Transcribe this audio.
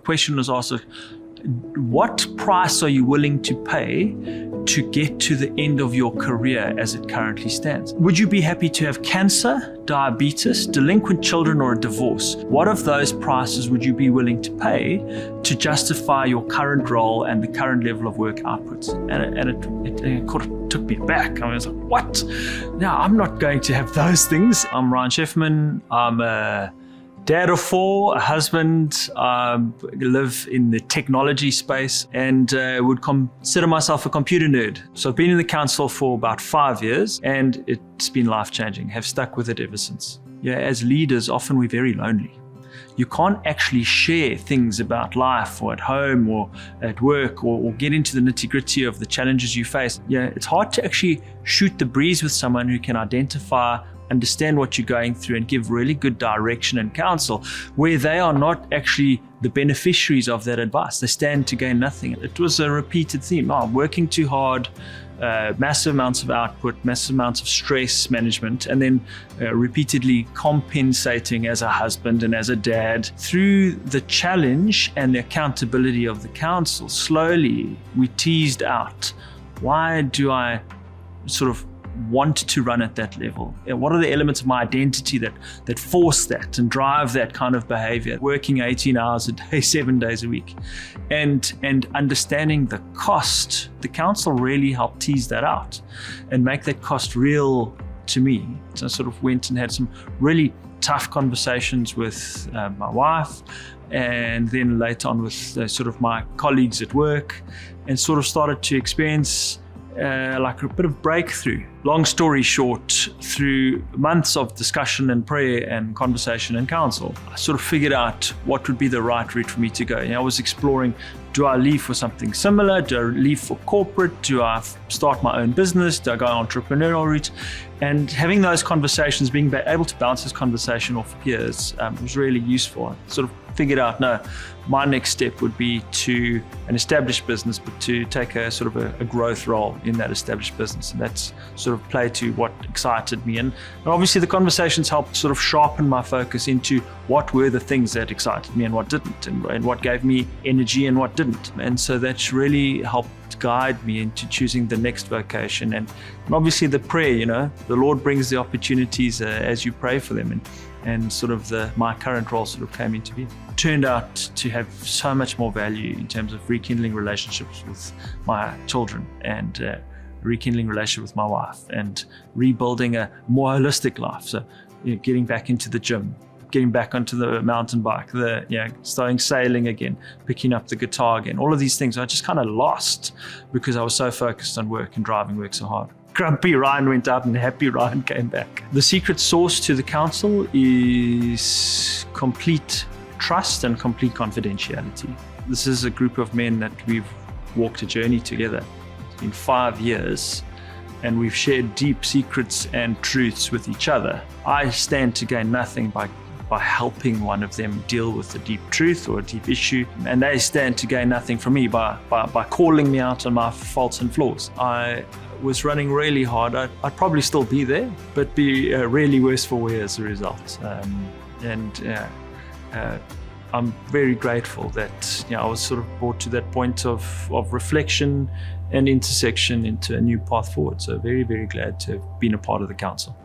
question was asked, what price are you willing to pay to get to the end of your career as it currently stands? Would you be happy to have cancer, diabetes, delinquent children, or a divorce? What of those prices would you be willing to pay to justify your current role and the current level of work outputs? And it kind of took me back. I was like, what? No, I'm not going to have those things. I'm Ryan Shefman. I'm a dad of 4, a husband, live in the technology space, and would consider myself a computer nerd. So I've been in the council for about 5 years, and it's been life-changing. Have stuck with it ever since. Yeah, as leaders, often we're very lonely. You can't actually share things about life or at home or at work or get into the nitty-gritty of the challenges you face. Yeah, it's hard to actually shoot the breeze with someone who can identify, understand what you're going through, and give really good direction and counsel where they are not actually the beneficiaries of that advice. They stand to gain nothing. It was a repeated theme. I'm working too hard, massive amounts of output, massive amounts of stress management, and then repeatedly compensating as a husband and as a dad. Through the challenge and the accountability of the council, slowly we teased out, why do I sort of want to run at that level? What are the elements of my identity that force that and drive that kind of behavior? Working 18 hours a day, 7 days a week, and understanding the cost. The council really helped tease that out and make that cost real to me. So I sort of went and had some really tough conversations with my wife, and then later on with sort of my colleagues at work, and sort of started to experience like a bit of breakthrough. Long story short, through months of discussion and prayer and conversation and counsel, I sort of figured out what would be the right route for me to go. I was exploring, do I leave for something similar? Do I leave for corporate? Do I start my own business? Do I go entrepreneurial route? And having those conversations, being able to bounce this conversation off peers was really useful. I sort of figured out, no, my next step would be to an established business, but to take a sort of a growth role in that established business. And that's sort of play to what excited me. And obviously the conversations helped sort of sharpen my focus into what were the things that excited me and what didn't, and what gave me energy and what didn't. And so that's really helped guide me into choosing the next vocation. And obviously the prayer, the Lord brings the opportunities as you pray for them. And sort of my current role sort of came into being. Turned out to have so much more value in terms of rekindling relationships with my children, and rekindling relationship with my wife, and rebuilding a more holistic life. So getting back into the gym, getting back onto the mountain bike, starting sailing again, picking up the guitar again. All of these things I just kind of lost because I was so focused on work and driving work so hard. Grumpy Ryan went out and happy Ryan came back. The secret sauce to the council is complete trust and complete confidentiality. This is a group of men that we've walked a journey together. It's been 5 years, and we've shared deep secrets and truths with each other. I stand to gain nothing by helping one of them deal with a deep truth or a deep issue, and they stand to gain nothing from me by calling me out on my faults and flaws. I was running really hard. I'd probably still be there, but be really worse for wear as a result. I'm very grateful that I was sort of brought to that point of reflection and intersection into a new path forward. So very, very glad to have been a part of the council.